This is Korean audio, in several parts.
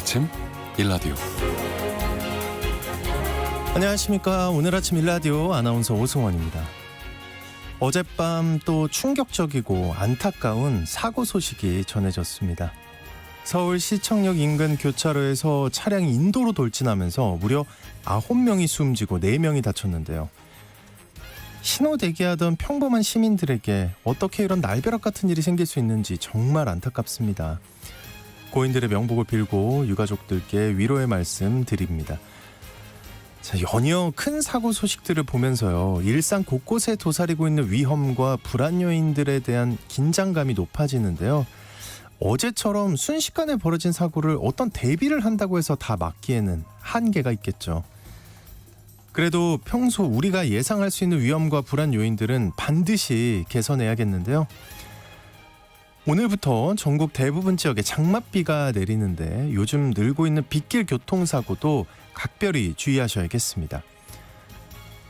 아침 일라디오. 안녕하십니까. 오늘 아침 일라디오 아나운서 오승원입니다. 어젯밤 또 충격적이고 안타까운 사고 소식이 전해졌습니다. 서울 시청역 인근 교차로에서 차량이 인도로 돌진하면서 무려 9명이 숨지고 4명이 다쳤는데요. 신호 대기하던 평범한 시민들에게 어떻게 이런 날벼락 같은 일이 생길 수 있는지 정말 안타깝습니다. 고인들의 명복을 빌고 유가족들께 위로의 말씀 드립니다. 자, 연이어 큰 사고 소식들을 보면서요, 일상 곳곳에 도사리고 있는 위험과 불안 요인들에 대한 긴장감이 높아지는데요. 어제처럼 순식간에 벌어진 사고를 어떤 대비를 한다고 해서 다 막기에는 한계가 있겠죠. 그래도 평소 우리가 예상할 수 있는 위험과 불안 요인들은 반드시 개선해야겠는데요. 오늘부터 전국 대부분 지역에 장맛비가 내리는데 요즘 늘고 있는 빗길 교통사고도 각별히 주의하셔야겠습니다.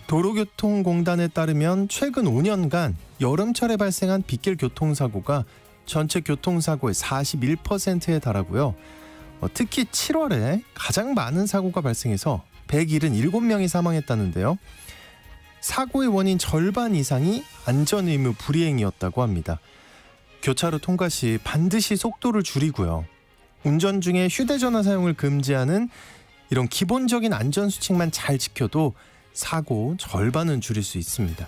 도로교통공단에 따르면 최근 5년간 여름철에 발생한 빗길 교통사고가 전체 교통사고의 41%에 달하고요. 특히 7월에 가장 많은 사고가 발생해서 177명이 사망했다는데요. 사고의 원인 절반 이상이 안전의무 불이행이었다고 합니다. 교차로 통과 시 반드시 속도를 줄이고요. 운전 중에 휴대전화 사용을 금지하는 이런 기본적인 안전수칙만 잘 지켜도 사고 절반은 줄일 수 있습니다.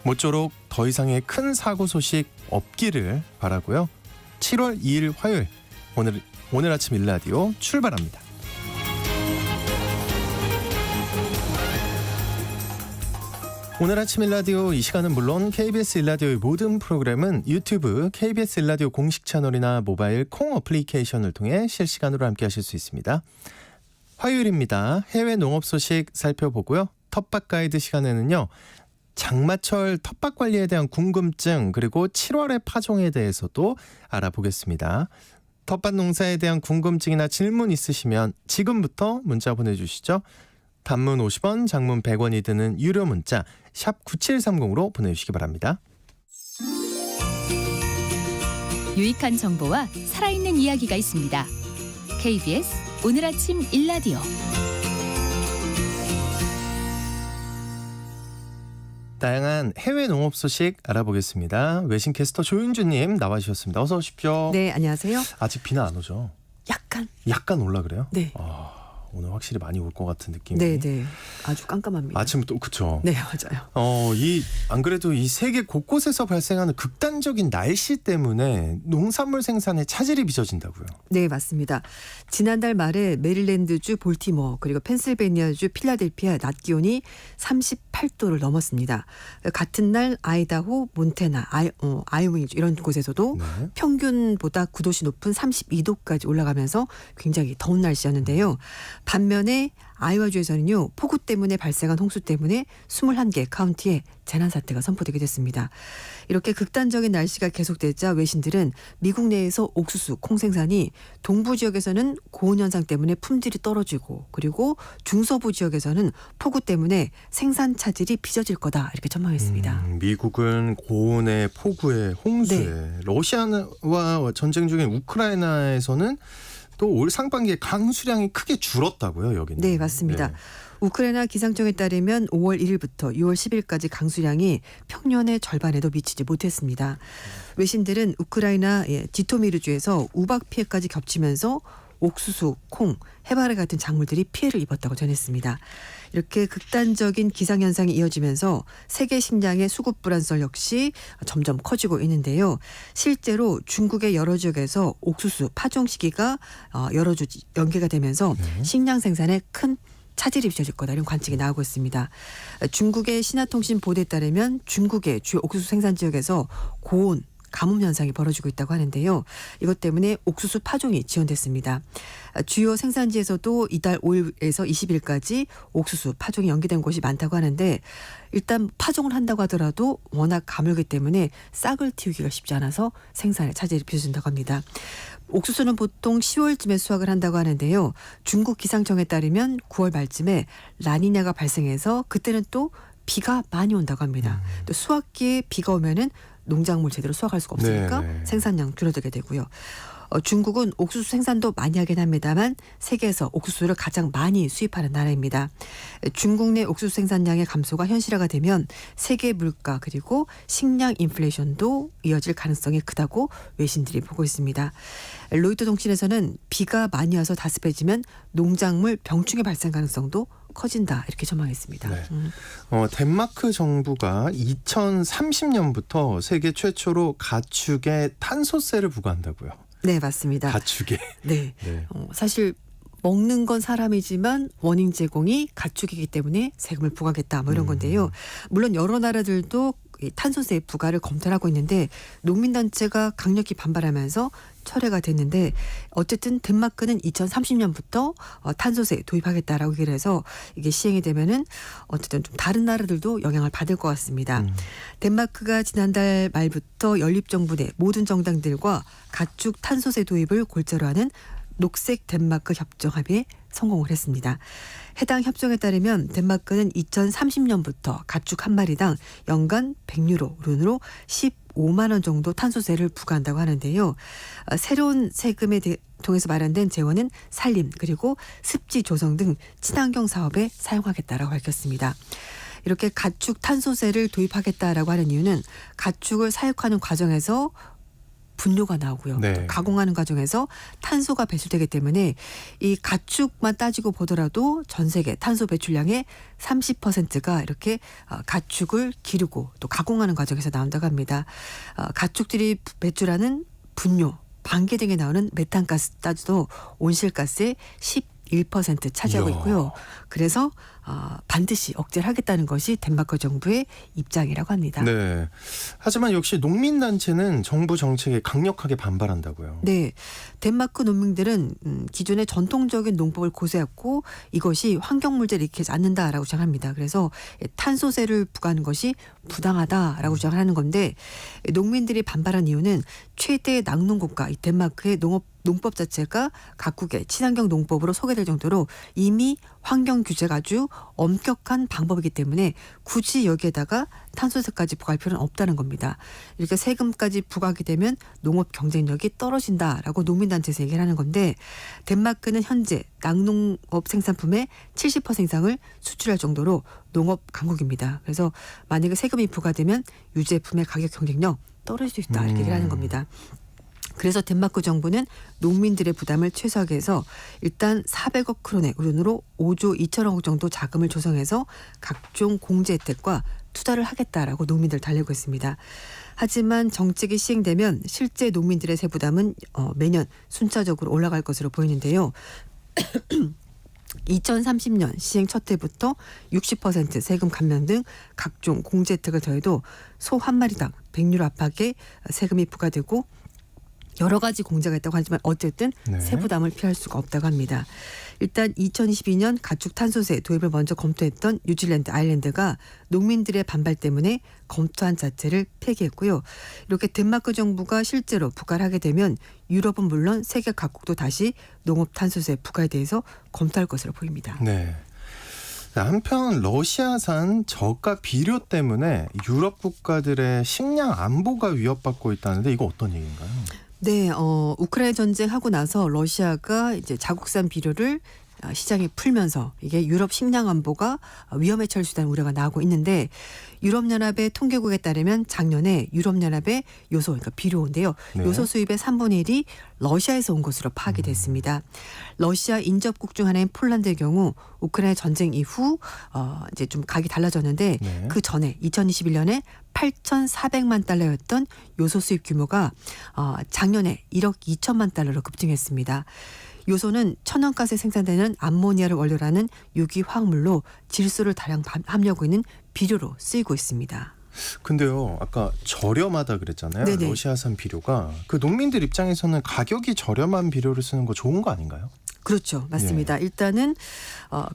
모쪼록 더 이상의 큰 사고 소식 없기를 바라고요. 7월 2일 화요일 오늘 아침 일라디오 출발합니다. 오늘 아침 일라디오 이 시간은 물론 KBS 일라디오의 모든 프로그램은 유튜브 KBS 일라디오 공식 채널이나 모바일 콩 어플리케이션을 통해 실시간으로 함께하실 수 있습니다. 화요일입니다. 해외 농업 소식 살펴보고요. 텃밭 가이드 시간에는요, 장마철 텃밭 관리에 대한 궁금증 그리고 7월의 파종에 대해서도 알아보겠습니다. 텃밭 농사에 대한 궁금증이나 질문 있으시면 지금부터 문자 보내주시죠. 단문 50원, 장문 100원이 드는 유료 문자 샵 9730으로 보내주시기 바랍니다. 유익한 정보와 살아있는 이야기가 있습니다. KBS 오늘 아침 일라디오. 다양한 해외 농업 소식 알아보겠습니다. 외신 캐스터 조윤주님 나와주셨습니다. 어서 오십시오. 네, 안녕하세요. 아직 비는 안 오죠? 약간 올라 그래요? 네. 오늘 확실히 많이 올 것 같은 느낌이. 네. 아주 깜깜합니다. 아침부터 그렇죠. 네, 맞아요. 안 그래도 이 세계 곳곳에서 발생하는 극단적인 날씨 때문에 농산물 생산에 차질이 빚어진다고요. 네, 맞습니다. 지난달 말에 메릴랜드주 볼티모어 그리고 펜실베니아주 필라델피아 낮 기온이 38도를 넘었습니다. 같은 날 아이다호, 몬태나, 아이오와주 이런 곳에서도 네. 평균보다 9도씨 높은 32도까지 올라가면서 굉장히 더운 날씨였는데요. 반면에 아이오와주에서는요, 폭우 때문에 발생한 홍수 때문에 21개 카운티에 재난사태가 선포되게 됐습니다. 이렇게 극단적인 날씨가 계속되자 외신들은 미국 내에서 옥수수, 콩 생산이 동부 지역에서는 고온 현상 때문에 품질이 떨어지고 그리고 중서부 지역에서는 폭우 때문에 생산 차질이 빚어질 거다 이렇게 전망했습니다. 미국은 고온에 폭우에 홍수에 네. 러시아와 전쟁 중인 우크라이나에서는 또 올 상반기에 강수량이 크게 줄었다고요, 여기는. 네, 맞습니다. 네. 우크라이나 기상청에 따르면 5월 1일부터 6월 10일까지 강수량이 평년의 절반에도 미치지 못했습니다. 외신들은 우크라이나 지토미르주에서 우박 피해까지 겹치면서 옥수수, 콩, 해바라기 같은 작물들이 피해를 입었다고 전했습니다. 이렇게 극단적인 기상현상이 이어지면서 세계 식량의 수급 불안설 역시 점점 커지고 있는데요. 실제로 중국의 여러 지역에서 옥수수 파종 시기가 여러 주 연기가 되면서 식량 생산에 큰 차질이 빚어질 거다 이런 관측이 나오고 있습니다. 중국의 신화통신 보도에 따르면 중국의 주요 옥수수 생산 지역에서 고온 가뭄 현상이 벌어지고 있다고 하는데요. 이것 때문에 옥수수 파종이 지연됐습니다. 주요 생산지에서도 이달 5일에서 20일까지 옥수수 파종이 연기된 곳이 많다고 하는데 일단 파종을 한다고 하더라도 워낙 가물기 때문에 싹을 틔우기가 쉽지 않아서 생산에 차질이 빚어진다고 합니다. 옥수수는 보통 10월쯤에 수확을 한다고 하는데요. 중국 기상청에 따르면 9월 말쯤에 라니냐가 발생해서 그때는 또 비가 많이 온다고 합니다. 또 수확기에 비가 오면은 농작물 제대로 수확할 수가 없으니까 네네. 생산량 줄어들게 되고요. 중국은 옥수수 생산도 많이 하긴 합니다만 세계에서 옥수수를 가장 많이 수입하는 나라입니다. 중국 내 옥수수 생산량의 감소가 현실화가 되면 세계 물가 그리고 식량 인플레이션도 이어질 가능성이 크다고 외신들이 보고 있습니다. 로이터 통신에서는 비가 많이 와서 다습해지면 농작물 병충해 발생 가능성도 커진다 이렇게 전망했습니다. 네. 덴마크 정부가 2030년부터 세계 최초로 가축에 탄소세를 부과한다고요. 네, 맞습니다. 가축에. 네. 네. 사실 먹는 건 사람이지만 원인 제공이 가축이기 때문에 세금을 부과하겠다 뭐 이런 건데요. 물론 여러 나라들도 이 탄소세 부과를 검토하고 있는데 농민단체가 강력히 반발하면서 철회가 됐는데 어쨌든 덴마크는 2030년부터 탄소세 도입하겠다라고 얘기를 해서 이게 시행이 되면은 어쨌든 좀 다른 나라들도 영향을 받을 것 같습니다. 덴마크가 지난달 말부터 연립정부 내 모든 정당들과 가축 탄소세 도입을 골자로 하는 녹색 덴마크 협정 합의에 성공을 했습니다. 해당 협정에 따르면 덴마크는 2030년부터 가축 한 마리당 연간 100유로 룬으로 15만 원 정도 탄소세를 부과한다고 하는데요. 새로운 세금에 통해서 마련된 재원은 산림 그리고 습지 조성 등 친환경 사업에 사용하겠다라고 밝혔습니다. 이렇게 가축 탄소세를 도입하겠다라고 하는 이유는 가축을 사육하는 과정에서 분뇨가 나오고요. 네. 또 가공하는 과정에서 탄소가 배출되기 때문에 이 가축만 따지고 보더라도 전 세계 탄소 배출량의 30%가 이렇게 가축을 기르고 또 가공하는 과정에서 나온다고 합니다. 가축들이 배출하는 분뇨, 방귀 등에 나오는 메탄가스 따져도 온실가스의 11% 차지하고 이야. 있고요. 그래서 반드시 억제를 하겠다는 것이 덴마크 정부의 입장이라고 합니다. 네. 하지만 역시 농민단체는 정부 정책에 강력하게 반발한다고요. 네, 덴마크 농민들은 기존의 전통적인 농법을 고수했고 이것이 환경물질을 일으키지 않는다라고 주장합니다. 그래서 탄소세를 부과하는 것이 부당하다라고 주장을 하는 건데 농민들이 반발한 이유는 최대 낙농국가 이 덴마크의 농법 자체가 각국의 친환경 농법으로 소개될 정도로 이미 환경 규제가 아주 엄격한 방법이기 때문에 굳이 여기에다가 탄소세까지 부과할 필요는 없다는 겁니다. 이렇게 세금까지 부과하게 되면 농업 경쟁력이 떨어진다라고 농민단체에서 얘기를 하는 건데 덴마크는 현재 낙농업 생산품의 70% 이상을 수출할 정도로 농업 강국입니다. 그래서 만약에 세금이 부과되면 유제품의 가격 경쟁력 떨어질 수 있다 이렇게 얘기를 하는 겁니다. 그래서 덴마크 정부는 농민들의 부담을 최소화하기 위해서 일단 400억 크론의 우른으로 5조 2천억 정도 자금을 조성해서 각종 공제 혜택과 투자를 하겠다라고 농민들 달래고 있습니다. 하지만 정책이 시행되면 실제 농민들의 세부담은 매년 순차적으로 올라갈 것으로 보이는데요. 2030년 시행 첫 해부터 60% 세금 감면 등 각종 공제 혜택을 더해도 소 한 마리당 100유로 안팎의 세금이 부과되고 여러 가지 공제가 있다고 하지만 어쨌든 네. 세부담을 피할 수가 없다고 합니다. 일단 2022년 가축 탄소세 도입을 먼저 검토했던 뉴질랜드, 아일랜드가 농민들의 반발 때문에 검토한 자체를 폐기했고요. 이렇게 덴마크 정부가 실제로 부과를 하게 되면 유럽은 물론 세계 각국도 다시 농업 탄소세 부과에 대해서 검토할 것으로 보입니다. 네. 한편 러시아산 저가 비료 때문에 유럽 국가들의 식량 안보가 위협받고 있다는데 이거 어떤 얘기인가요? 네, 우크라이나 전쟁하고 나서 러시아가 이제 자국산 비료를 시장에 풀면서 이게 유럽 식량 안보가 위험에 처할 수 있다는 우려가 나오고 있는데 유럽연합의 통계국에 따르면 작년에 유럽연합의 요소, 그러니까 비료인데요. 네. 요소 수입의 3분의 1이 러시아에서 온 것으로 파악이 됐습니다. 러시아 인접국 중 하나인 폴란드의 경우 우크라이나 전쟁 이후 이제 좀 각이 달라졌는데 네. 그 전에 2021년에 8,400만 달러였던 요소 수입 규모가 작년에 1억 2천만 달러로 급증했습니다. 요소는 천연가스에 생산되는 암모니아를 원료로 하는 유기 화학물로 질소를 다량 함유하고 있는 비료로 쓰이고 있습니다. 근데요, 아까 저렴하다 그랬잖아요. 네네. 러시아산 비료가 그 농민들 입장에서는 가격이 저렴한 비료를 쓰는 거 좋은 거 아닌가요? 그렇죠. 맞습니다. 일단은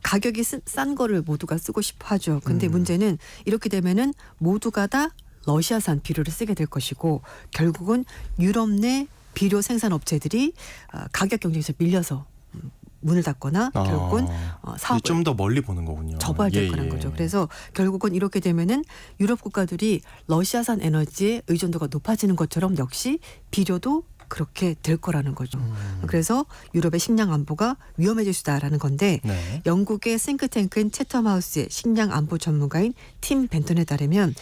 가격이 싼 거를 모두가 쓰고 싶어 하죠. 근데 문제는 이렇게 되면은 모두가 다 러시아산 비료를 쓰게 될 것이고 결국은 유럽 내 비료 생산 업체들이 가격 경쟁에서 밀려서 문을 닫거나 결국은 사업을 좀 더 멀리 보는 거군요. 접어야 될 거란 거죠. 그래서 결국은 이렇게 되면은 유럽 국가들이 러시아산 에너지의 의존도가 높아지는 것처럼 역시 비료도 그렇게 될 거라는 거죠. 그래서 유럽의 식량 안보가 위험해질 수다라는 건데 네. 영국의 싱크탱크인 채텀하우스의 식량 안보 전문가인 팀 벤턴에 따르면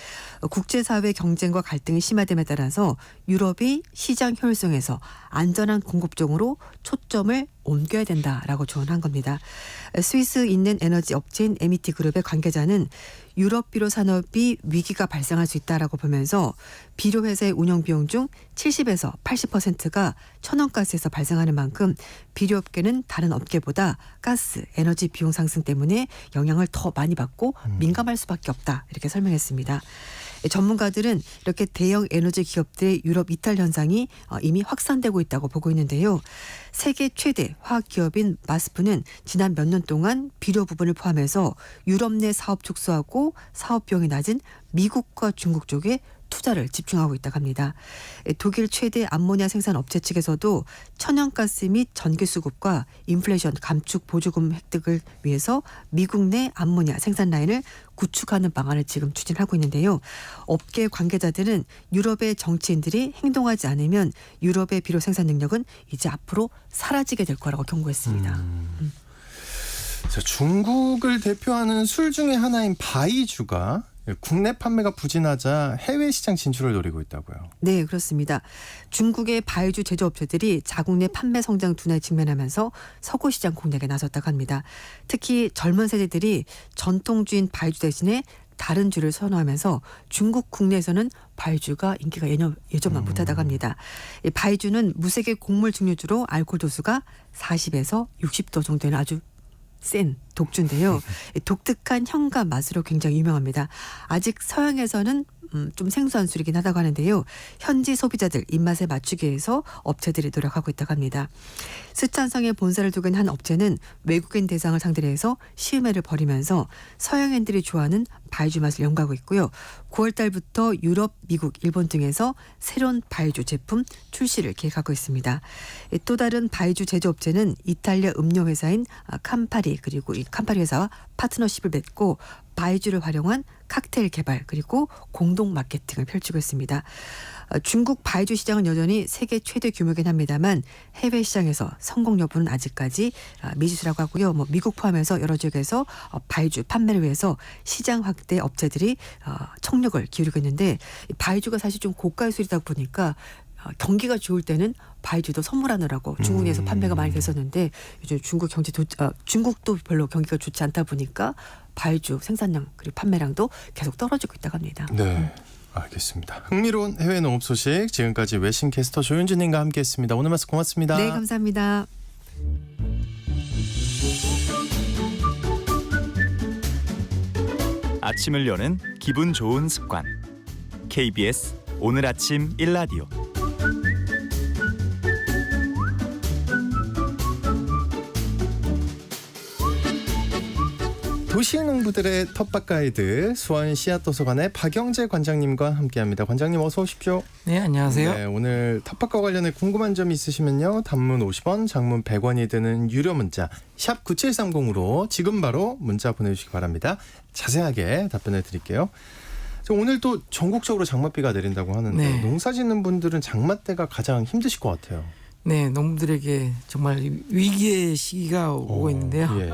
국제사회 경쟁과 갈등이 심화됨에 따라서 유럽이 시장 효율성에서 안전한 공급 쪽으로 초점을 옮겨야 된다라고 조언한 겁니다. 스위스 있는 에너지 업체인 MET 그룹의 관계자는 유럽 비료 산업이 위기가 발생할 수 있다라고 보면서 비료 회사의 운영 비용 중 70에서 80%가 천연가스에서 발생하는 만큼 비료업계는 다른 업계보다 가스, 에너지 비용 상승 때문에 영향을 더 많이 받고 민감할 수밖에 없다 이렇게 설명했습니다. 전문가들은 이렇게 대형 에너지 기업들의 유럽 이탈 현상이 이미 확산되고 있다고 보고 있는데요. 세계 최대 화학 기업인 마스프는 지난 몇 년 동안 비료 부분을 포함해서 유럽 내 사업 축소하고 사업 비용이 낮은 미국과 중국 쪽에 투자를 집중하고 있다고 합니다. 독일 최대 암모니아 생산 업체 측에서도 천연가스 및 전기 수급과 인플레이션 감축 보조금 획득을 위해서 미국 내 암모니아 생산 라인을 구축하는 방안을 지금 추진하고 있는데요. 업계 관계자들은 유럽의 정치인들이 행동하지 않으면 유럽의 비료 생산 능력은 이제 앞으로 사라지게 될 거라고 경고했습니다. 자, 중국을 대표하는 술 중에 하나인 바이주가 국내 판매가 부진하자 해외 시장 진출을 노리고 있다고요. 네, 그렇습니다. 중국의 바이주 제조업체들이 자국 내 판매 성장 둔화에 직면하면서 서구 시장 공략에 나섰다고 합니다. 특히 젊은 세대들이 전통주인 바이주 대신에 다른 주를 선호하면서 중국 국내에서는 바이주가 인기가 예전만 못하다고 합니다. 이 바이주는 무색의 곡물 증류주로 알코올 도수가 40에서 60도 정도 되는 아주 센 독주인데요. 독특한 향과 맛으로 굉장히 유명합니다. 아직 서양에서는 좀 생소한 술이긴 하다고 하는데요. 현지 소비자들 입맛에 맞추기 위해서 업체들이 노력하고 있다고 합니다. 스촨성에 본사를 두고 있는 한 업체는 외국인 대상을 상대로 해서 시음회를 벌이면서 서양인들이 좋아하는 바이주 맛을 연구하고 있고요. 9월 달부터 유럽, 미국, 일본 등에서 새로운 바이주 제품 출시를 계획하고 있습니다. 또 다른 바이주 제조업체는 이탈리아 음료 회사인 캄파리 그리고 이 캄파리 회사와 파트너십을 맺고 바이주를 활용한 칵테일 개발 그리고 공동 마케팅을 펼치고 있습니다. 중국 바이주 시장은 여전히 세계 최대 규모긴 합니다만 해외 시장에서 성공 여부는 아직까지 미지수라고 하고요. 미국 포함해서 여러 지역에서 바이주 판매를 위해서 시장 확대 업체들이 총력을 기울이고 있는데 바이주가 사실 좀 고가의 술이다 보니까 경기가 좋을 때는 바이주도 선물하느라고 중국 내에서 판매가 많이 됐었는데 요즘 중국도 별로 경기가 좋지 않다 보니까 바이주 생산량 그리고 판매량도 계속 떨어지고 있다고 합니다. 네, 알겠습니다. 흥미로운 해외 농업 소식 지금까지 외신 캐스터 조윤주님과 함께했습니다. 오늘 말씀 고맙습니다. 네, 감사합니다. 아침을 여는 기분 좋은 습관 KBS 오늘 아침 1라디오 도시농부들의 텃밭 가이드 수원 씨앗도서관의 박영재 관장님과 함께합니다. 관장님 어서 오십시오. 네, 안녕하세요. 네, 오늘 텃밭과 관련해 궁금한 점 있으시면요. 단문 50원, 장문 100원이 드는 유료 문자 샵 9730으로 지금 바로 문자 보내주시기 바랍니다. 자세하게 답변해 드릴게요. 오늘 또 전국적으로 장맛비가 내린다고 하는데 네. 농사 짓는 분들은 장마 때가 가장 힘드실 것 같아요. 네, 농부들에게 정말 위기의 시기가 오고 있는데요. 예.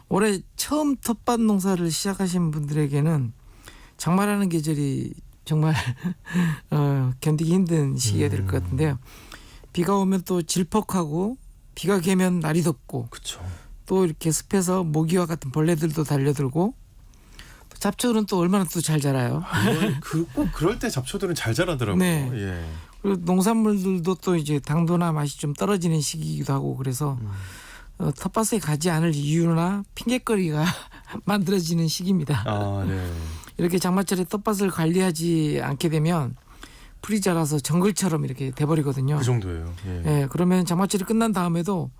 올해 처음 텃밭 농사를 시작하신 분들에게는 장마라는 계절이 정말 견디기 힘든 시기가 될 것 같은데요. 비가 오면 또 질퍽하고 비가 개면 날이 덥고 그렇죠. 또 이렇게 습해서 모기와 같은 벌레들도 달려들고 또 잡초는 또 얼마나 또 잘 자라요. 꼭 그럴 때 잡초들은 잘 자라더라고요. 네. 예. 그리고 농산물들도 또 이제 당도나 맛이 좀 떨어지는 시기이기도 하고 그래서 텃밭에 가지 않을 이유나 핑계거리가 만들어지는 시기입니다. 아, 네. 이렇게 장마철에 텃밭을 관리하지 않게 되면 풀이 자라서 정글처럼 이렇게 돼버리거든요. 그 정도예요. 예. 네, 그러면 장마철이 끝난 다음에도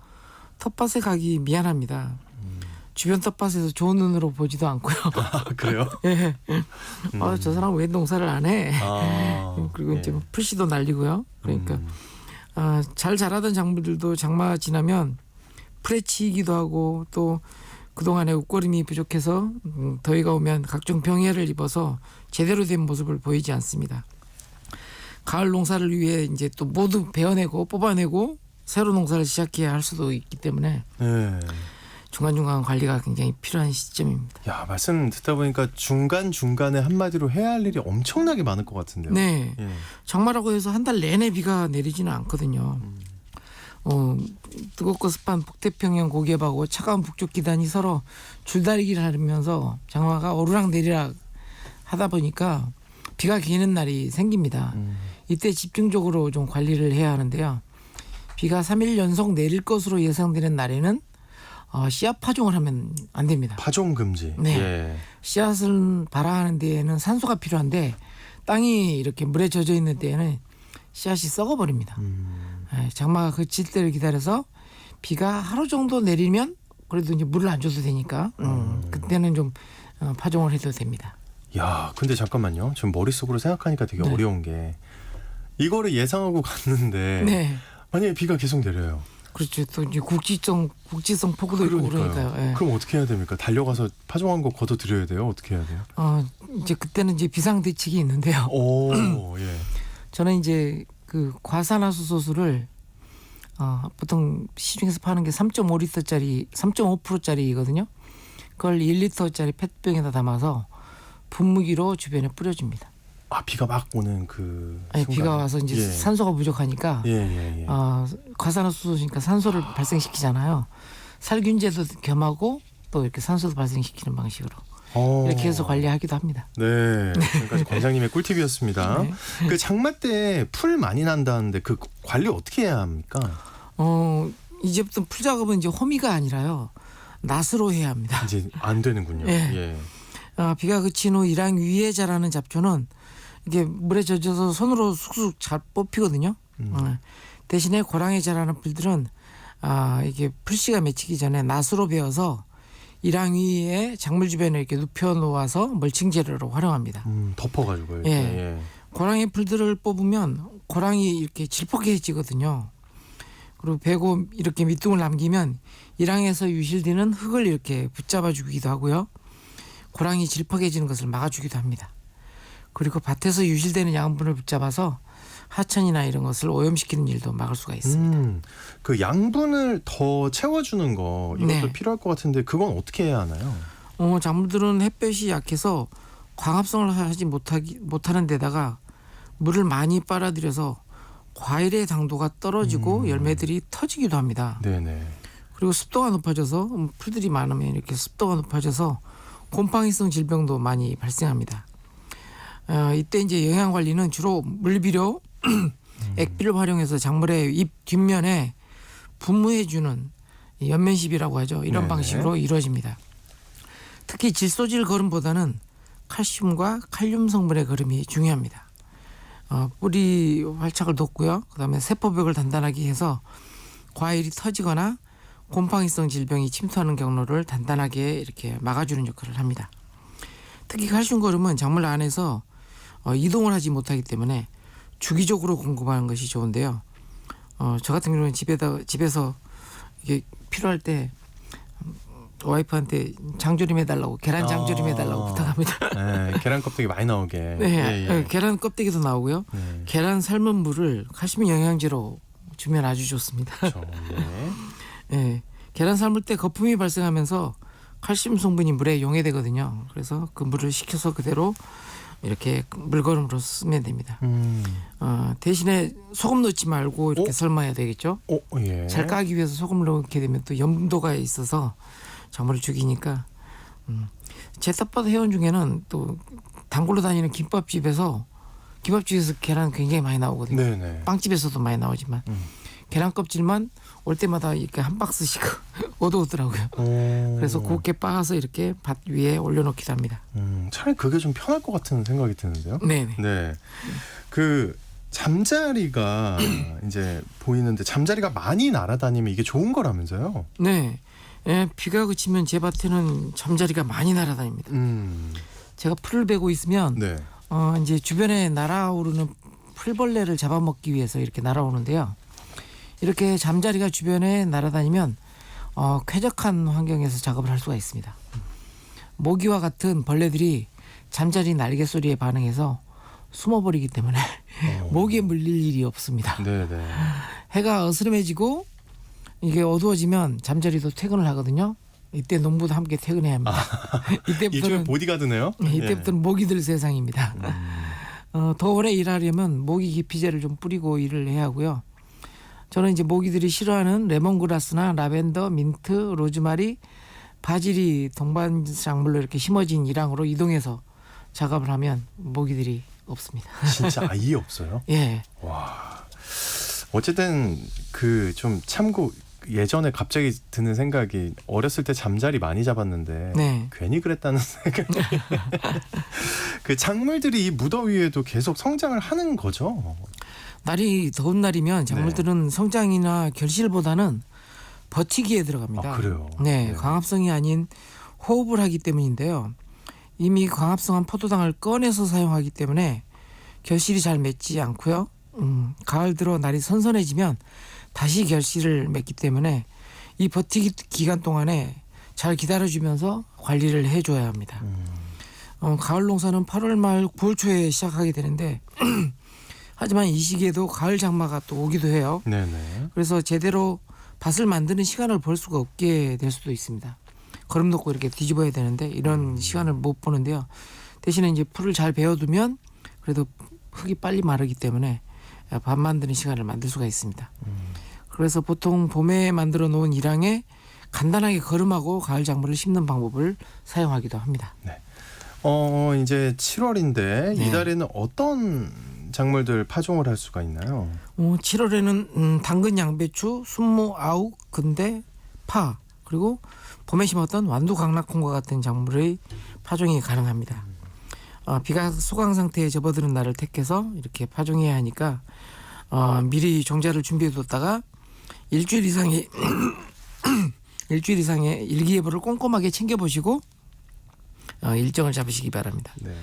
텃밭에 가기 미안합니다. 주변 텃밭에서 좋은 눈으로 보지도 않고요. 아, 그래요? 예. 저 사람 왜 농사를 안 해? 아, 그리고 예. 이제 풀씨도 날리고요. 그러니까 잘 자라던 작물들도 장마 지나면 풀에 치이기도 하고 또 그동안에 웃거림이 부족해서 더위가 오면 각종 병해를 입어서 제대로 된 모습을 보이지 않습니다. 가을 농사를 위해 이제 또 모두 베어내고 뽑아내고 새로 농사를 시작해야 할 수도 있기 때문에 네. 중간중간 관리가 굉장히 필요한 시점입니다. 야, 말씀 듣다 보니까 중간중간에 한마디로 해야 할 일이 엄청나게 많을 것 같은데요. 네. 예. 장마라고 해서 한 달 내내 비가 내리지는 않거든요. 뜨겁고 습한 북태평양 고기압하고 차가운 북쪽 기단이 서로 줄다리기를 하면서 장마가 오르락 내리락 하다 보니까 비가 개는 날이 생깁니다. 이때 집중적으로 좀 관리를 해야 하는데요. 비가 3일 연속 내릴 것으로 예상되는 날에는 씨앗 파종을 하면 안 됩니다. 파종 금지. 네. 예. 씨앗을 발화하는 데에는 산소가 필요한데 땅이 이렇게 물에 젖어 있는 데에는 씨앗이 썩어버립니다. 장마가 그칠 때를 기다려서 비가 하루 정도 내리면 그래도 이제 물을 안 줘도 되니까 그때는 좀 파종을 해도 됩니다. 야, 근데 잠깐만요. 지금 머릿속으로 생각하니까 되게 네. 어려운 게 이거를 예상하고 갔는데 네, 만약에 비가 계속 내려요. 그렇죠. 또 이제 국지성 폭우도 있고 그러니까요. 예. 그럼 어떻게 해야 됩니까? 달려가서 파종한 거 걷어드려야 돼요? 어떻게 해야 돼요? 이제 그때는 이제 비상 대책이 있는데요. 오, 예. 저는 이제 그 과산화수소수를 보통 시중에서 파는 게 3.5리터짜리, 3.5%짜리거든요. 그걸 1리터짜리 페트병에다 담아서 분무기로 주변에 뿌려줍니다. 아, 비가 막 오는 그 아니, 순간. 비가 와서 이제 예. 산소가 부족하니까 예. 과산화수소니까 산소를 발생시키잖아요. 살균제도 겸하고 또 이렇게 산소도 발생시키는 방식으로 이렇게 해서 관리하기도 합니다. 네, 지금까지 관장님의 꿀팁이었습니다. 네. 그 장마 때 풀 많이 난다는데 그 관리 어떻게 해야 합니까? 이제부터 풀 작업은 이제 호미가 아니라요. 낫으로 해야 합니다. 이제 안 되는군요. 예. 예. 비가 그친 후 이랑 위에 자라는 잡초는 이게 물에 젖어서 손으로 쑥쑥 잘 뽑히거든요. 대신에 고랑에 자라는 풀들은 이게 풀씨가 맺히기 전에 낫으로 베어서 이랑 위에 작물 주변에 이렇게 눕혀 놓아서 멀칭 재료로 활용합니다. 덮어가지고요. 예. 예. 고랑의 풀들을 뽑으면 고랑이 이렇게 질퍽해지거든요. 그리고 베고 이렇게 밑둥을 남기면 이랑에서 유실되는 흙을 이렇게 붙잡아 주기도 하고요. 고랑이 질퍽해지는 것을 막아주기도 합니다. 그리고 밭에서 유실되는 양분을 붙잡아서 하천이나 이런 것을 오염시키는 일도 막을 수가 있습니다. 그 양분을 더 채워주는 거 이것도 네. 필요할 것 같은데 그건 어떻게 해야 하나요? 작물들은 햇볕이 약해서 광합성을 하지 못하는 데다가 물을 많이 빨아들여서 과일의 당도가 떨어지고 열매들이 터지기도 합니다. 네네. 그리고 습도가 높아져서 풀들이 많으면 이렇게 습도가 높아져서 곰팡이성 질병도 많이 발생합니다. 이때 이제 영양 관리는 주로 물비료, 액비를 활용해서 작물의 잎 뒷면에 분무해주는 연면십이라고 하죠. 이런 네네. 방식으로 이루어집니다. 특히 질소질 거름보다는 칼슘과 칼륨 성분의 거름이 중요합니다. 뿌리 활착을 돕고요. 그다음에 세포벽을 단단하게 해서 과일이 터지거나 곰팡이성 질병이 침투하는 경로를 단단하게 이렇게 막아주는 역할을 합니다. 특히 칼슘 거름은 작물 안에서 이동을 하지 못하기 때문에 주기적으로 공급하는 것이 좋은데요. 저 같은 경우는 집에서 이게 필요할 때 와이프한테 장조림 해달라고 계란 장조림 해달라고 부탁합니다. 네, 계란 껍데기 많이 나오게. 네, 예. 계란 껍데기도 나오고요. 네. 계란 삶은 물을 칼슘 영양제로 주면 아주 좋습니다. 그렇죠. 예. 네, 계란 삶을 때 거품이 발생하면서 칼슘 성분이 물에 용해되거든요. 그래서 그 물을 식혀서 그대로 이렇게 물거름으로 쓰면 됩니다. 대신에 소금 넣지 말고 이렇게 삶아야 되겠죠. 예. 잘 까기 위해서 소금을 넣게 되면 또 염도가 있어서 작물을 죽이니까. 제 텃밭 회원 중에는 또 단골로 다니는 김밥집에서 계란 굉장히 많이 나오거든요. 네네. 빵집에서도 많이 나오지만 계란 껍질만 올 때마다 이렇게 한 박스씩 얻어오더라고요. 그래서 곱게 빻아서 이렇게 밭 위에 올려놓기도 합니다. 차라리 그게 좀 편할 것 같은 생각이 드는데요. 네네. 네. 그 잠자리가 이제 보이는데 잠자리가 많이 날아다니면 이게 좋은 거라면서요? 네. 예, 비가 그치면 제 밭에는 잠자리가 많이 날아다닙니다. 제가 풀을 베고 있으면 네. 이제 주변에 날아오르는 풀벌레를 잡아먹기 위해서 이렇게 날아오는데요. 이렇게 잠자리가 주변에 날아다니면 쾌적한 환경에서 작업을 할 수가 있습니다. 모기와 같은 벌레들이 잠자리 날개 소리에 반응해서 숨어버리기 때문에 모기에 물릴 일이 없습니다. 네네. 해가 어스름해지고 이게 어두워지면 잠자리도 퇴근을 하거든요. 이때 농부도 함께 퇴근해야 합니다. 일종의 이때부터는 보디가드네요. 이때부터는 모기들 세상입니다. 더 오래 일하려면 모기 기피제를 좀 뿌리고 일을 해야 하고요. 저는 이제 모기들이 싫어하는 레몬그라스나 라벤더, 민트, 로즈마리, 바질이 동반 작물로 이렇게 심어진 일항으로 이동해서 작업을 하면 모기들이 없습니다. 진짜 아예 없어요? 예. 와. 어쨌든 그 좀 참고 예전에 갑자기 드는 생각이 어렸을 때 잠자리 많이 잡았는데 네. 괜히 그랬다는 생각이. 그 작물들이 이 무더위에도 계속 성장을 하는 거죠. 날이 더운 날이면 작물들은 성장이나 결실보다는 버티기에 들어갑니다. 아, 그래요? 네, 네. 광합성이 아닌 호흡을 하기 때문인데요. 이미 광합성한 포도당을 꺼내서 사용하기 때문에 결실이 잘 맺지 않고요. 가을 들어 날이 선선해지면 다시 결실을 맺기 때문에 이 버티기 기간 동안에 잘 기다려주면서 관리를 해줘야 합니다. 가을 농사는 8월 말 9월 초에 시작하게 되는데 하지만 이 시기에도 가을 장마가 또 오기도 해요. 네네. 그래서 제대로 밭을 만드는 시간을 볼 수가 없게 될 수도 있습니다. 거름 놓고 이렇게 뒤집어야 되는데 이런 시간을 못 보는데요. 대신에 이제 풀을 잘 베어두면 그래도 흙이 빨리 마르기 때문에 밥 만드는 시간을 만들 수가 있습니다. 그래서 보통 봄에 만들어 놓은 일항에 간단하게 거름하고 가을 작물을 심는 방법을 사용하기도 합니다. 이제 7월인데 네. 이달에는 어떤 작물들 파종을 할 수가 있나요? 7월에는 당근, 양배추, 순무, 아욱, 근대, 파 그리고 봄에 심었던 완두, 강락콩과 같은 작물의 파종이 가능합니다. 비가 소강 상태에 접어드는 날을 택해서 이렇게 파종해야 하니까 미리 종자를 준비해뒀다가 일주일 이상의 일기예보를 꼼꼼하게 챙겨보시고 일정을 잡으시기 바랍니다. 네.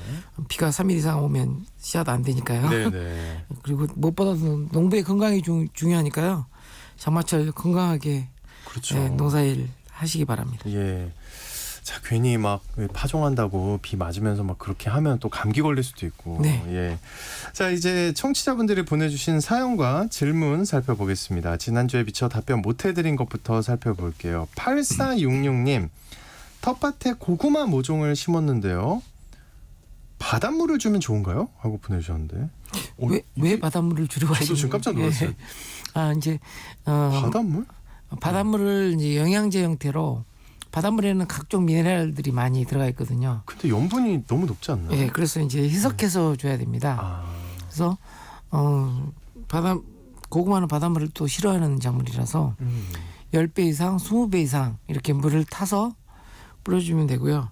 비가 3일 이상 오면 씨앗 안 되니까요. 네네. 그리고 무엇보다도 농부의 건강이 중요하니까요. 장마철 건강하게 그렇죠. 농사일 하시기 바랍니다. 예. 자, 괜히 막 파종한다고 비 맞으면서 막 그렇게 하면 또 감기 걸릴 수도 있고. 네. 예. 자, 이제 청취자분들이 보내주신 사연과 질문 살펴보겠습니다. 지난주에 미처 답변 못 해드린 것부터 살펴볼게요. 8466님, 텃밭에 고구마 모종을 심었는데요. 바닷물을 주면 좋은가요? 하고 보내주셨는데. 왜 바닷물을 주려고 하시는 저도 지금 깜짝 놀랐어요. 예. 이제 바닷물? 바닷물을 이제 영양제 형태로 바닷물에는 각종 미네랄들이 많이 들어가 있거든요. 근데 염분이 너무 높지 않나요? 예, 그래서 이제 희석해서 줘야 됩니다. 아, 그래서 고구마는 바닷물을 또 싫어하는 작물이라서 10배 이상, 20배 이상 이렇게 물을 타서 뿌려주면 되고요.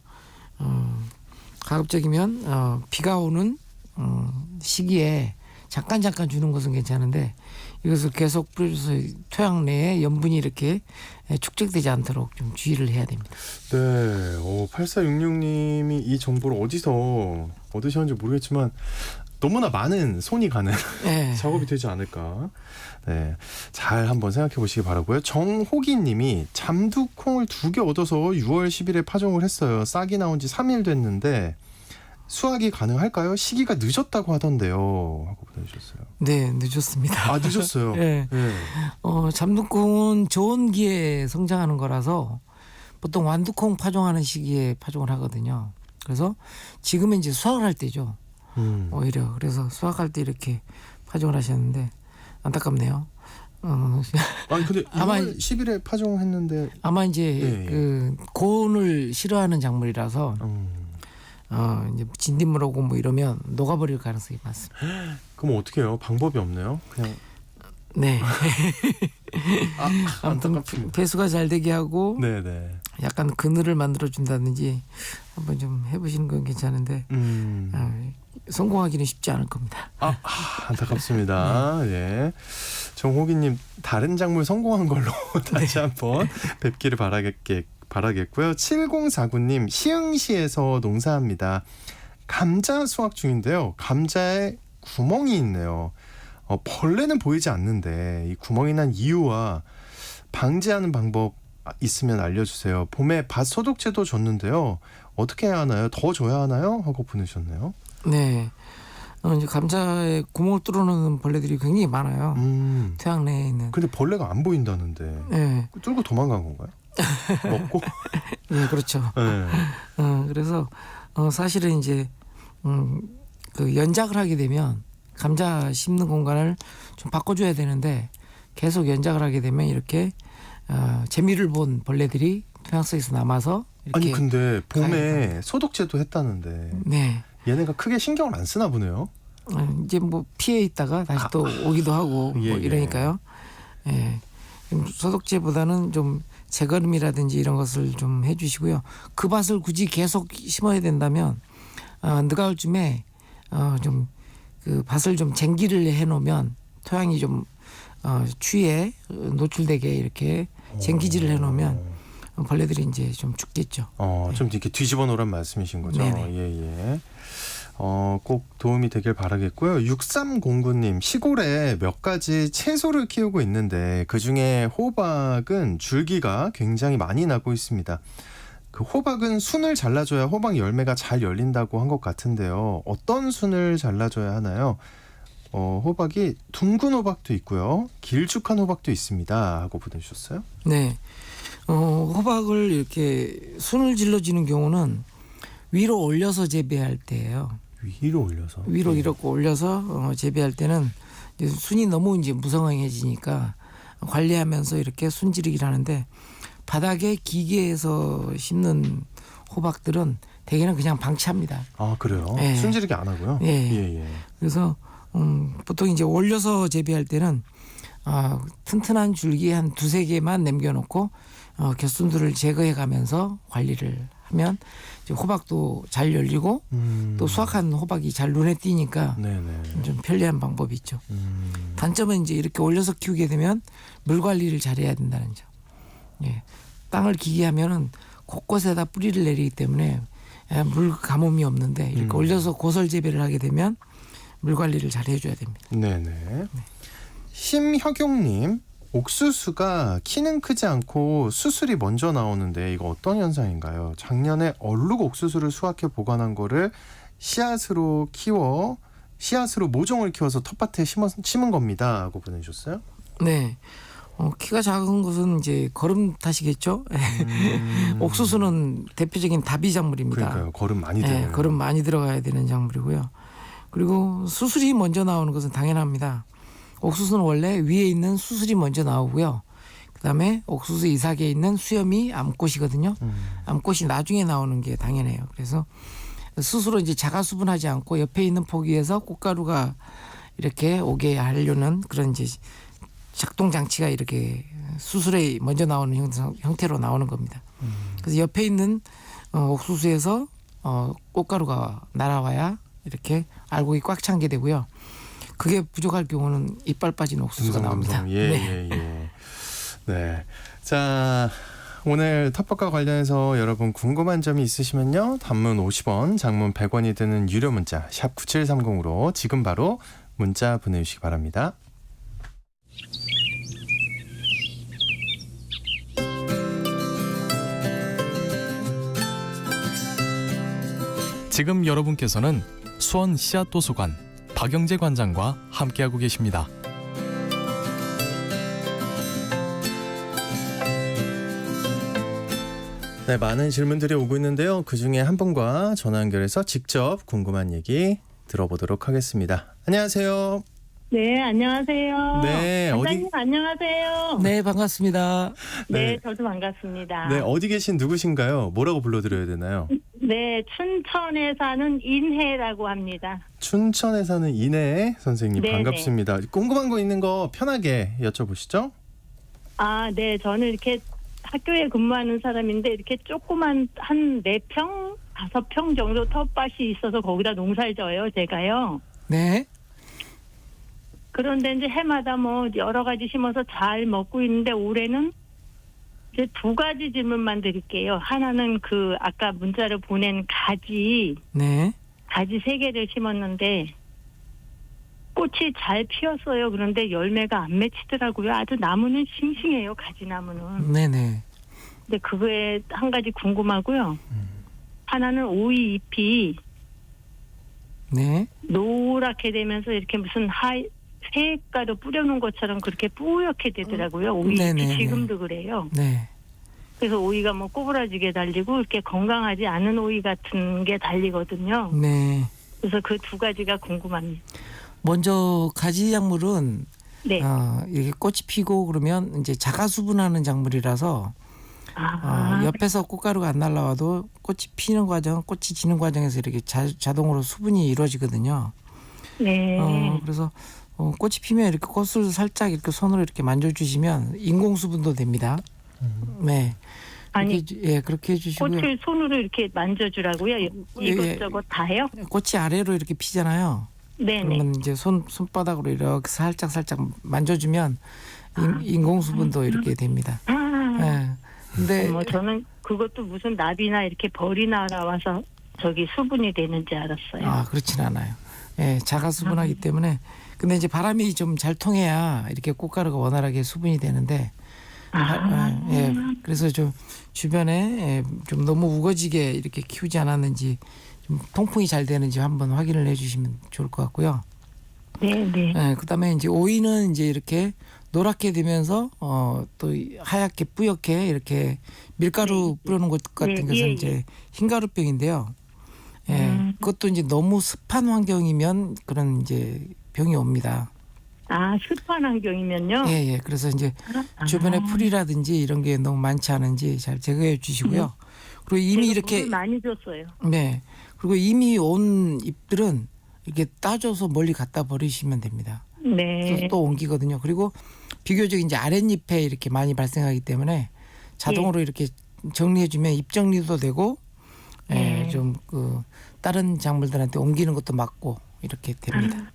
가급적이면 비가 오는 시기에 잠깐 주는 것은 괜찮은데 이것을 계속 뿌려줘서 토양 내에 염분이 이렇게 축적되지 않도록 좀 주의를 해야 됩니다. 네. 8466님이 이 정보를 어디서 얻으셨는지 모르겠지만 너무나 많은 손이 가는 네. 작업이 되지 않을까. 네, 잘 한번 생각해 보시기 바라고요. 정호기님이 잠두콩을 2개 얻어서 6월 10일에 파종을 했어요. 싹이 나온 지 3일 됐는데 수확이 가능할까요? 시기가 늦었다고 하던데요. 하고 보내주셨어요. 네, 늦었습니다. 아, 늦었어요. 네. 네. 잠두콩은 좋은 기에 성장하는 거라서 보통 완두콩 파종하는 시기에 파종을 하거든요. 그래서 지금은 이제 수확을 할 때죠. 오히려 그래서 수확할 때 이렇게 파종을 하셨는데 안타깝네요. 아니 근데 6월 아마 10일에 파종했는데 아마 이제 예. 그 고온을 싫어하는 작물이라서 이제 진딧물 오고 뭐 이러면 녹아버릴 가능성이 많습니다. 그럼 어떻게 해요? 방법이 없네요. 그냥 네. 아무튼 안타깝습니다. 배수가 잘 되게 하고 네네. 약간 그늘을 만들어 준다든지 한번 좀 해보시는 건 괜찮은데 성공하기는 쉽지 않을 겁니다. 안타깝습니다. 예. 정호기님 다른 작물 성공한 걸로 다시 한번 뵙기를 바라겠고요. 7049님 시흥시에서 농사합니다. 감자 수확 중인데요. 감자에 구멍이 있네요. 벌레는 보이지 않는데 이 구멍이 난 이유와 방지하는 방법 있으면 알려주세요. 봄에 밭 소독제도 줬는데요. 어떻게 해야 하나요? 더 줘야 하나요? 하고 보내셨네요. 네. 이제 감자에 구멍을 뚫어놓는 벌레들이 굉장히 많아요. 토양 내에 있는. 근데 벌레가 안 보인다는데 네. 뚫고 도망간 건가요? 먹고? 네, 그렇죠. 네. 그래서 사실은 이제 그 연작을 하게 되면 감자 심는 공간을 좀 바꿔줘야 되는데 계속 연작을 하게 되면 이렇게 재미를 본 벌레들이 토양 속에서 남아서 이렇게 아니 근데 봄에 소독제도 했다는데 네. 얘네가 크게 신경을 안 쓰나 보네요. 이제 뭐 피해 있다가 다시 또 오기도 하고 예, 뭐 이러니까요. 예. 소독제보다는 좀 재거름이라든지 이런 것을 좀 해주시고요. 그 밭을 굳이 계속 심어야 된다면 늦가을쯤에 좀 그 밭을 좀 쟁기를 해놓으면 토양이 좀 추위에 노출되게 이렇게 쟁기질을 해놓으면 벌레들이 이제 좀 죽겠죠. 좀 이렇게 뒤집어 놓으란 말씀이신 거죠. 네네. 예. 꼭 도움이 되길 바라겠고요. 6309님, 시골에 몇 가지 채소를 키우고 있는데 그중에 호박은 줄기가 굉장히 많이 나고 있습니다. 그 호박은 순을 잘라줘야 호박 열매가 잘 열린다고 한 것 같은데요. 어떤 순을 잘라줘야 하나요? 호박이 둥근 호박도 있고요. 길쭉한 호박도 있습니다. 하고 보내주셨어요. 네. 호박을 이렇게 순을 질러지는 경우는 위로 올려서 재배할 때예요. 위로 올려서. 위로 이렇게 올려서 재배할 때는 이제 순이 너무 이제 무성해지니까 관리하면서 이렇게 순지르기를 하는데 바닥에 기계에서 심는 호박들은 대개는 그냥 방치합니다. 아 그래요? 예. 순지르기 안 하고요? 예. 그래서 보통 이제 올려서 재배할 때는 튼튼한 줄기 한 2-3개만 남겨놓고 곁순들을 제거해 가면서 관리를 하면 이제 호박도 잘 열리고 또 수확한 호박이 잘 눈에 띄니까 네네. 좀 편리한 방법이 있죠. 단점은 이제 이렇게 올려서 키우게 되면 물 관리를 잘해야 된다는 점. 예. 땅을 기게 하면은 곳곳에다 뿌리를 내리기 때문에 물 가뭄이 없는데 이렇게 올려서 고설 재배를 하게 되면 물 관리를 잘 해줘야 됩니다. 네네. 심혁용님, 옥수수가 키는 크지 않고 수술이 먼저 나오는데 이거 어떤 현상인가요? 작년에 얼룩 옥수수를 수확해 보관한 거를 씨앗으로 모종을 키워서 텃밭에 심은 겁니다. 하고 보내주셨어요. 네. 키가 작은 것은 이제 거름 탓이겠죠. 옥수수는 대표적인 다비 작물입니다. 그러니까요. 거름 많이 들어요. 네, 거름 많이 들어가야 되는 작물이고요. 그리고 수술이 먼저 나오는 것은 당연합니다. 옥수수는 원래 위에 있는 수술이 먼저 나오고요. 그다음에 옥수수 이삭에 있는 수염이 암꽃이거든요. 암꽃이 나중에 나오는 게 당연해요. 그래서 스스로 이제 자가 수분하지 않고 옆에 있는 포기에서 꽃가루가 이렇게 오게 하려는 그런 이제 작동 장치가 이렇게 수술에 먼저 나오는 형태로 나오는 겁니다. 그래서 옆에 있는 옥수수에서 꽃가루가 날아와야 이렇게 알곡이 꽉 찬 게 되고요. 그게 부족할 경우는 이빨 빠진 옥수수가 나옵니다. 예. 네. 자, 오늘 텃밭과 관련해서 여러분 궁금한 점이 있으시면요. 단문 50원, 장문 100원이 드는 유료 문자 샵 9730으로 지금 바로 문자 보내주시기 바랍니다. 지금 여러분께서는 수원 씨앗도서관 박영재 관장과 함께하고 계십니다. 네, 많은 질문들이 오고 있는데요. 그중에 한 분과 전화 연결해서 직접 궁금한 얘기 들어보도록 하겠습니다. 안녕하세요. 네, 안녕하세요. 네, 원장님 안녕하세요. 네, 반갑습니다. 네, 저도 반갑습니다. 네, 어디 계신 누구신가요? 뭐라고 불러드려야 되나요? 네, 춘천에 사는 인혜라고 합니다. 춘천에 사는 이내 선생님 네네. 반갑습니다. 궁금한 거 있는 거 편하게 여쭤보시죠. 아, 네, 저는 이렇게 학교에 근무하는 사람인데 이렇게 조그만 한 4평, 5평 정도 텃밭이 있어서 거기다 농사를 져요, 제가요. 네. 그런데 이제 해마다 뭐 여러 가지 심어서 잘 먹고 있는데 올해는 이제 2가지 질문만 드릴게요. 하나는 그 아까 문자를 보낸 가지 네. 3개를 심었는데 꽃이 잘 피었어요. 그런데 열매가 안 맺히더라고요. 아주 나무는 싱싱해요. 가지나무는. 네네. 근데 그거에 한 가지 궁금하고요. 하나는 오이 잎이 네. 노랗게 되면서 이렇게 무슨 새가루 뿌려놓은 것처럼 그렇게 뿌옇게 되더라고요. 오이 네네네. 지금도 그래요. 네. 그래서 오이가 뭐 꼬부라지게 달리고 이렇게 건강하지 않은 오이 같은 게 달리거든요. 네. 그래서 그 두 가지가 궁금합니다. 먼저 가지 작물은 네. 이렇게 꽃이 피고 그러면 이제 자가 수분하는 작물이라서 옆에서 꽃가루가 안 날라와도 꽃이 피는 과정, 꽃이 지는 과정에서 이렇게 자동으로 수분이 이루어지거든요. 네. 그래서 꽃이 피면 이렇게 꽃을 살짝 이렇게 손으로 이렇게 만져주시면 인공 수분도 됩니다. 네. 아니, 그렇게 해주시고요. 꽃을 손으로 이렇게 만져주라고요? 이것저것 다요? 꽃이 아래로 이렇게 피잖아요. 네네. 그러면 이제 손바닥으로 이렇게 살짝 만져주면 인공 수분도 이렇게 됩니다. 네. 근데 저는 그것도 무슨 나비나 이렇게 벌이 날아와서 저기 수분이 되는지 알았어요. 그렇진 않아요. 예, 자가 수분하기 때문에. 근데 이제 바람이 좀 잘 통해야 이렇게 꽃가루가 원활하게 수분이 되는데. 예, 그래서 좀 주변에 좀 너무 우거지게 이렇게 키우지 않았는지 좀 통풍이 잘 되는지 한번 확인을 해주시면 좋을 것 같고요. 네네. 예, 그다음에 이제 오이는 이제 이렇게 노랗게 되면서 또 하얗게 뿌옇게 이렇게 밀가루 뿌려놓은 것 같은 것은 이제 흰가루병인데요. 예, 그것도 이제 너무 습한 환경이면 그런 이제 병이 옵니다. 습한 환경이면요? 예. 그래서 이제 주변에 풀이라든지 이런 게 너무 많지 않은지 잘 제거해 주시고요. 그리고 이미 이렇게 물을 많이 줬어요. 네. 그리고 이미 온 잎들은 이렇게 따줘서 멀리 갖다 버리시면 됩니다. 네. 그래서 또 옮기거든요. 그리고 비교적 이제 아랫잎에 이렇게 많이 발생하기 때문에 자동으로 이렇게 정리해주면 잎 정리도 되고, 좀 그 다른 작물들한테 옮기는 것도 막고 이렇게 됩니다.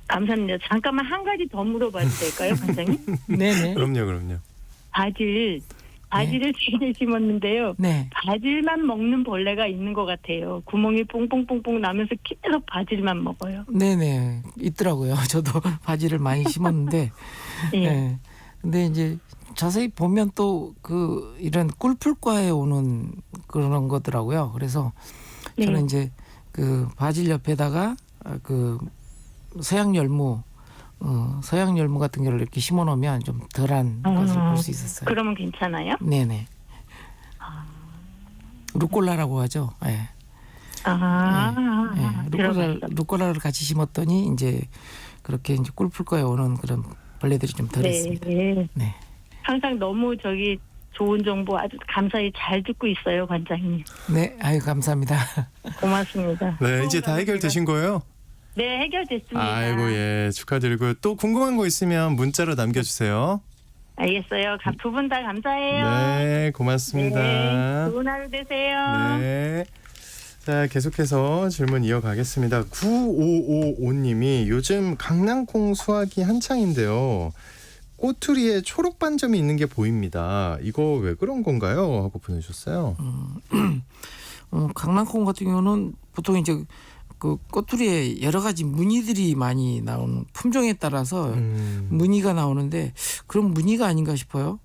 감사합니다. 잠깐만 한 가지 더 물어봐도 될까요, 관장님? 네네. 그럼요. 바질을 세개 심었는데요. 네. 바질만 먹는 벌레가 있는 것 같아요. 구멍이 뽕뽕뽕뽕 나면서 계속 바질만 먹어요. 네네. 있더라고요. 저도 바지를 많이 심었는데. 네. 근데 이제 자세히 보면 또 이런 꿀풀과에 오는 그런 거더라고요. 그래서 저는 이제 그 바질 옆에다가 그 서양열무 같은 거를 이렇게 심어 놓으면 좀 덜한 것을 볼 수 있었어요. 그러면 괜찮아요? 네네. 루꼴라라고 하죠. 예. 루꼴라를 같이 심었더니 이제 그렇게 이제 꿀풀과에 오는 그런 벌레들이 좀 덜했습니다. 네. 항상 너무 좋은 정보 아주 감사히 잘 듣고 있어요, 관장님. 네, 감사합니다. 고맙습니다. 네, 이제 다 해결되신 거예요? 네, 해결됐습니다. 아이고, 예, 축하드리고요. 또 궁금한 거 있으면 문자로 남겨주세요. 알겠어요. 두 분 다 감사해요. 네, 고맙습니다. 네, 좋은 하루 되세요. 네. 자, 계속해서 질문 이어가겠습니다. 9555님이 요즘 강낭콩 수확이 한창인데요. 꼬투리에 초록 반점이 있는 게 보입니다. 이거 왜 그런 건가요? 하고 보내주셨어요. 강낭콩 같은 경우는 보통 이제 그 꼬투리에 여러 가지 무늬들이 많이 나오는 품종에 따라서 무늬가 나오는데 그런 무늬가 아닌가 싶어요.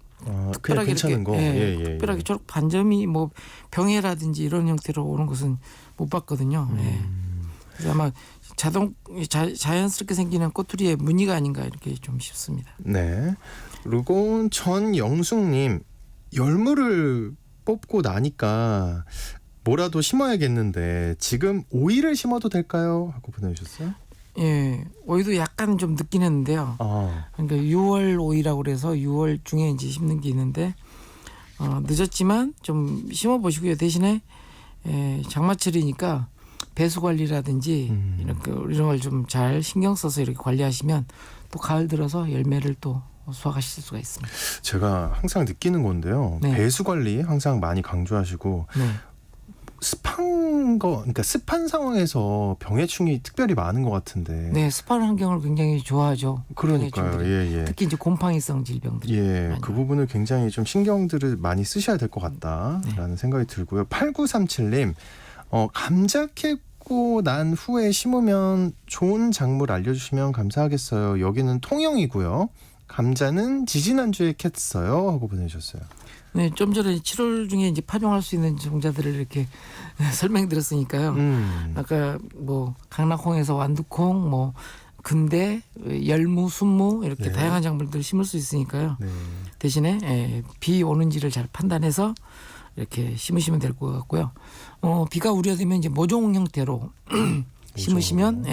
그냥 괜찮은 거. 특별하게 초록 반점이 뭐 병해라든지 이런 형태로 오는 것은 못 봤거든요. 그래서 아마 자연스럽게 생기는 꼬투리의 무늬가 아닌가 이렇게 좀 싶습니다. 네. 그리고 전영숙님, 열무를 뽑고 나니까 뭐라도 심어야겠는데 지금 오이를 심어도 될까요? 하고 보내주셨어요. 예, 오이도 약간 좀 늦긴 했는데요. 그러니까 6월 오이라고 그래서 6월 중에 이제 심는 게 있는데 늦었지만 좀 심어 보시고요. 대신에 장마철이니까 배수 관리라든지 이런 걸 좀 잘 신경 써서 이렇게 관리하시면 또 가을 들어서 열매를 또 수확하실 수가 있습니다. 제가 항상 느끼는 건데요. 네. 배수 관리 항상 많이 강조하시고 그러니까 습한 상황에서 병해충이 특별히 많은 것 같은데. 네, 습한 환경을 굉장히 좋아하죠. 그러니까요. 예. 특히 이제 곰팡이성 질병들. 그 부분을 굉장히 좀 신경들을 많이 쓰셔야 될 것 같다라는 생각이 들고요. 8937님, 감자 캐고 난 후에 심으면 좋은 작물 알려주시면 감사하겠어요. 여기는 통영이고요. 감자는 지지난주에 캤어요 하고 보내주셨어요. 네, 좀 전에 7월 중에 이제 파종할 수 있는 종자들을 이렇게 설명드렸으니까요. 아까 뭐 강낭콩에서 완두콩, 뭐 근대, 열무, 순무 이렇게 네. 다양한 작물들을 심을 수 있으니까요. 네. 대신에 비 오는지를 잘 판단해서 이렇게 심으시면 될 것 같고요. 비가 우려되면 이제 모종 형태로 심으시면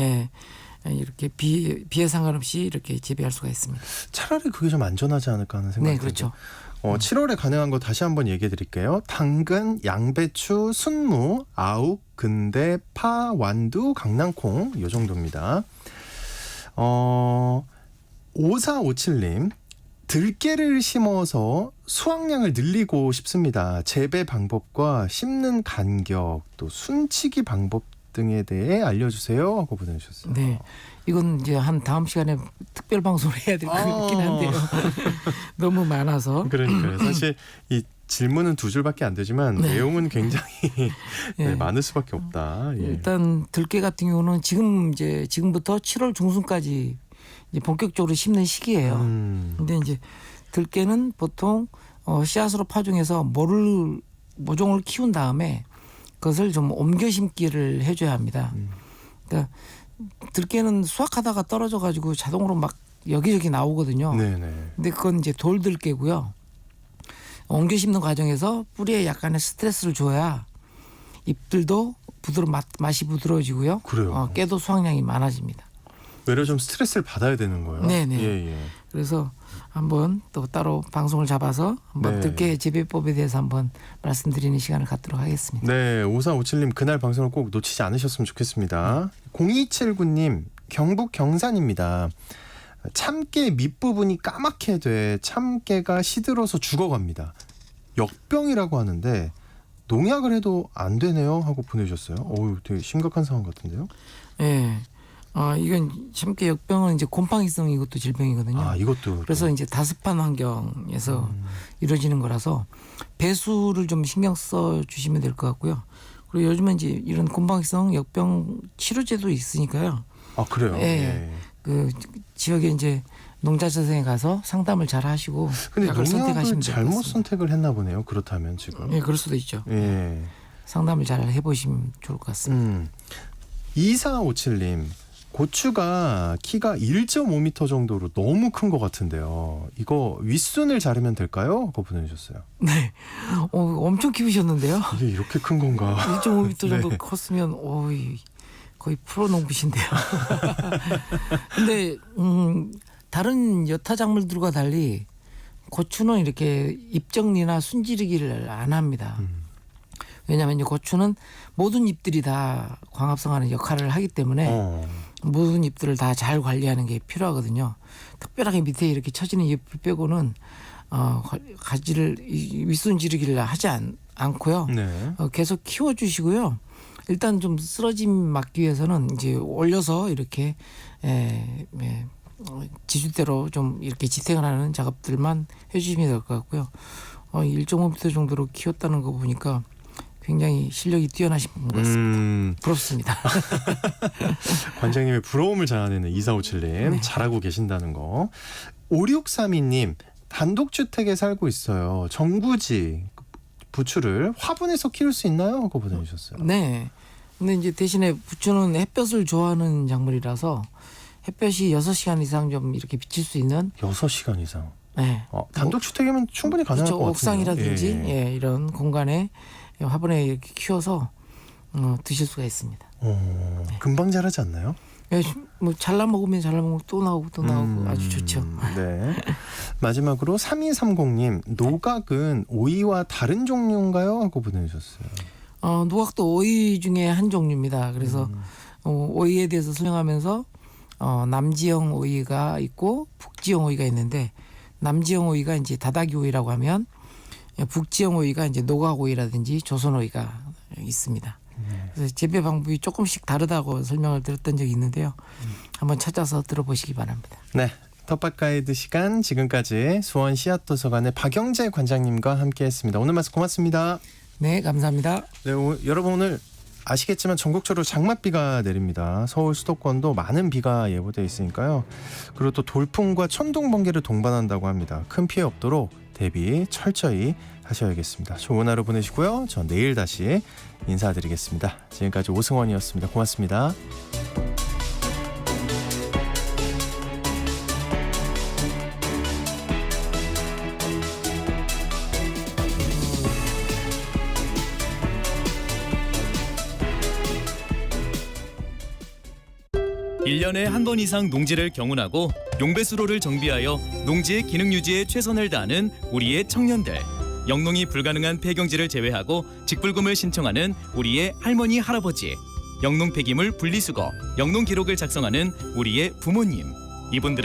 이렇게 비에 상관없이 이렇게 재배할 수가 있습니다. 차라리 그게 좀 안전하지 않을까 하는 생각이 네, 그렇죠. 7월에 가능한 거 다시 한번 얘기해 드릴게요. 당근, 양배추, 순무, 아욱, 근대, 파, 완두, 강낭콩 요 정도입니다. 5457님 들깨를 심어서 수확량을 늘리고 싶습니다. 재배 방법과 심는 간격 또 순치기 방법 등에 대해 알려주세요 하고 보내주셨어요. 네, 이건 이제 한 다음 시간에 특별 방송을 해야 될 것 같긴 한데요. 너무 많아서. 그러니까요. 사실 이 질문은 2줄밖에 안 되지만 네. 내용은 굉장히 네. 많을 수밖에 없다. 예. 일단 들깨 같은 경우는 지금부터 7월 중순까지 이제 본격적으로 심는 시기예요. 근데 이제 들깨는 보통 씨앗으로 파종해서 모종을 키운 다음에 그것을 좀 옮겨 심기를 해줘야 합니다. 그러니까 들깨는 수확하다가 떨어져 가지고 자동으로 막 여기저기 나오거든요. 네네. 근데 그건 이제 돌들깨고요. 옮겨 심는 과정에서 뿌리에 약간의 스트레스를 줘야 잎들도 맛이 부드러워지고요. 그래요. 깨도 수확량이 많아집니다. 외려 좀 스트레스를 받아야 되는 거예요. 네네. 예. 그래서 한번 또 따로 방송을 잡아서 한번 네. 들깨 재배법에 대해서 한번 말씀드리는 시간을 갖도록 하겠습니다. 네, 5457님 그날 방송을 꼭 놓치지 않으셨으면 좋겠습니다. 0279님 경북 경산입니다. 참깨 밑부분이 까맣게 돼 참깨가 시들어서 죽어갑니다. 역병이라고 하는데 농약을 해도 안 되네요 하고 보내주셨어요. 어우, 되게 심각한 상황 같은데요. 네. 이건 참깨 역병은 이제 곰팡이성 이것도 질병이거든요. 아, 이것도 그래서 이제 다습한 환경에서 이루어지는 거라서 배수를 좀 신경 써 주시면 될 것 같고요. 그리고 요즘은 이제 이런 곰팡이성 역병 치료제도 있으니까요. 아, 그래요. 예. 그 지역에 이제 농자재생에 가서 상담을 잘 하시고 근데 약을 농약을 선택하시면 될 것 잘못 같습니다. 선택을 했나 보네요. 그렇다면 지금. 예, 그럴 수도 있죠. 예. 상담을 잘 해보시면 좋을 것 같습니다. 2457님 고추가 키가 1.5m 정도로 너무 큰 것 같은데요. 이거 윗순을 자르면 될까요? 하고 보내주셨어요. 네, 엄청 키우셨는데요. 이게 이렇게 큰 건가? 1.5m 정도 네. 컸으면 거의 프로 농부신데요. 근데 다른 여타 작물들과 달리 고추는 이렇게 잎 정리나 순지르기를 안 합니다. 왜냐하면 이제 고추는 모든 잎들이 다 광합성하는 역할을 하기 때문에 모든 잎들을 다 잘 관리하는 게 필요하거든요. 특별하게 밑에 이렇게 처지는 잎을 빼고는 가지를 윗순 지르기를 하지 않고요. 네. 계속 키워주시고요. 일단 좀 쓰러짐 막기 위해서는 이제 올려서 이렇게 지주대로 좀 이렇게 지탱을 하는 작업들만 해주시면 될 것 같고요. 1.5m 정도로 키웠다는 거 보니까 굉장히 실력이 뛰어나신 분 같습니다. 부럽습니다. 관장님의 부러움을 자아내는 2457님 네. 잘하고 계신다는 거. 5632님 단독주택에 살고 있어요. 정구지 부추를 화분에서 키울 수 있나요? 하고 보내주셨어요. 네. 근데 이제 대신에 부추는 햇볕을 좋아하는 작물이라서 햇볕이 6시간 이상 좀 이렇게 비칠 수 있는 6시간 이상. 네. 단독주택이면 충분히 가능할 그렇죠. 것 같은데요. 옥상이라든지 예. 이런 공간에 화분에 이렇게 키워서 드실 수가 있습니다. 금방 자라지 않나요? 뭐 잘라 먹으면 또 나오고 아주 좋죠. 네. 마지막으로 3230님 노각은 오이와 다른 종류인가요? 하고 보내주셨어요. 노각도 오이 중에 한 종류입니다. 그래서 오이에 대해서 설명하면서 남지형 오이가 있고 북지형 오이가 있는데 남지형 오이가 이제 다다기 오이라고 하면 북지형 오이가 이제 노각 오이라든지 조선 오이가 있습니다. 그래서 재배 방법이 조금씩 다르다고 설명을 드렸던 적이 있는데요. 한번 찾아서 들어보시기 바랍니다. 네. 텃밭 가이드 시간 지금까지 수원 씨앗도서관의 박영재 관장님과 함께했습니다. 오늘 말씀 고맙습니다. 네, 감사합니다. 네, 여러분 오늘 아시겠지만 전국적으로 장맛비가 내립니다. 서울 수도권도 많은 비가 예보돼 있으니까요. 그리고 또 돌풍과 천둥 번개를 동반한다고 합니다. 큰 피해 없도록 대비 철저히 하셔야겠습니다. 좋은 하루 보내시고요. 전 내일 다시 인사드리겠습니다. 지금까지 오승원이었습니다. 고맙습니다. 일년에 한 번 이상 농지를 경운하고 용배수로를 정비하여 농지의 기능 유지에 최선을 다하는 우리의 청년들. 영농이 불가능한 폐경지를 제외하고 직불금을 신청하는 우리의 할머니, 할아버지. 영농 폐기물 분리수거, 영농 기록을 작성하는 우리의 부모님. 이분들